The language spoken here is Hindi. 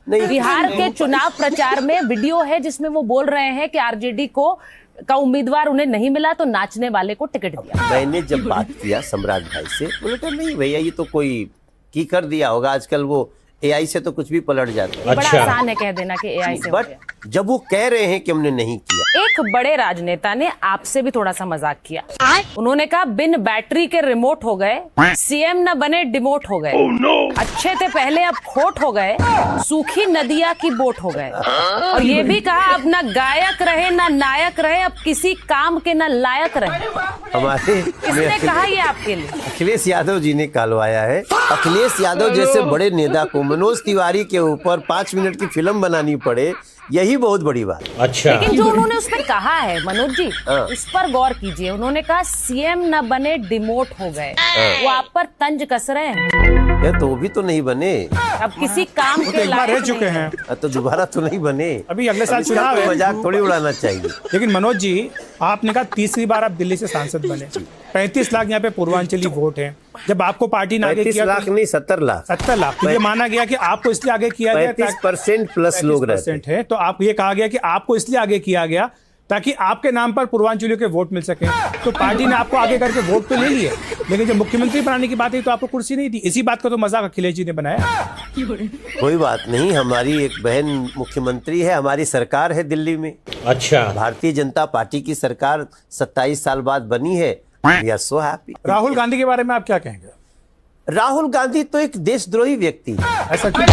बिहार के चुनाव प्रचार में वीडियो है जिसमें वो बोल रहे हैं कि आरजेडी का उम्मीदवार उन्हें नहीं मिला तो नाचने वाले को टिकट दिया। मैंने जब बात किया सम्राट भाई से, बोले नहीं भैया ये तो कोई की कर दिया होगा, आजकल वो एआई से तो कुछ भी पलट जाता है। बड़ा आसान है कह देना कि एआई से हो गया। बट जब वो कह रहे हैं कि हमने नहीं किया। एक बड़े राजनेता ने आपसे भी थोड़ा सा मजाक किया। उन्होंने कहा बिन बैटरी के रिमोट हो गए, सीएम न बने डिमोट हो गए। अच्छे थे पहले अब खोट हो गए, सूखी नदिया की बोट हो गए। और ये भी कहा अब न गायक रहे न नायक रहे, अब किसी काम के न लायक रहे। हमारे किसने कहा ये आपके लिए? अखिलेश यादव जी ने कहलवाया है। अखिलेश यादव जैसे बड़े नेता को मनोज तिवारी के ऊपर 5 मिनट की फिल्म बनानी पड़े, यही बहुत बड़ी बात। अच्छा, लेकिन जो उन्होंने उस पर कहा है मनोज जी, उस पर गौर कीजिए। उन्होंने कहा सीएम न बने डिमोट हो गए। वो आप पर तंज कस रहे हैं। क्या तो भी तो नहीं बने, अब किसी काम के लायक रह चुके हैं तो दोबारा तो नहीं बने। अभी अगले साल चुनाव है, मजाक थोड़ी उड़ाना चाहिए। लेकिन मनोज जी, आपने कहा तीसरी बार आप दिल्ली से सांसद बने, 35 लाख यहाँ पे पूर्वांचली वोट है। जब आपको पार्टी ने आगे किया 35 लाख नहीं 70 लाख 70 लाख तो ये माना गया कि आपको इसलिए आगे किया गया 35% प्लस लोग रहते है। तो आप ये कहा गया कि आपको इसलिए आगे किया गया ताकि आपके नाम पर पूर्वांचलियों के वोट मिल सके। तो पार्टी ने आपको आगे करके वोट तो ले लिए, लेकिन जब मुख्यमंत्री बनाने की बात है तो आपको कुर्सी नहीं दी। इसी बात का तो मजाक अखिलेश जी ने बनाया। कोई बात नहीं, हमारी एक बहन मुख्यमंत्री है, हमारी सरकार है दिल्ली में। अच्छा, भारतीय जनता पार्टी की सरकार 27 साल बाद बनी है। We are so happy. Rahul Gandhi के बारे में आप क्या कहेंगे? राहुल गांधी तो एक देशद्रोही व्यक्ति है। ऐसा क्यों?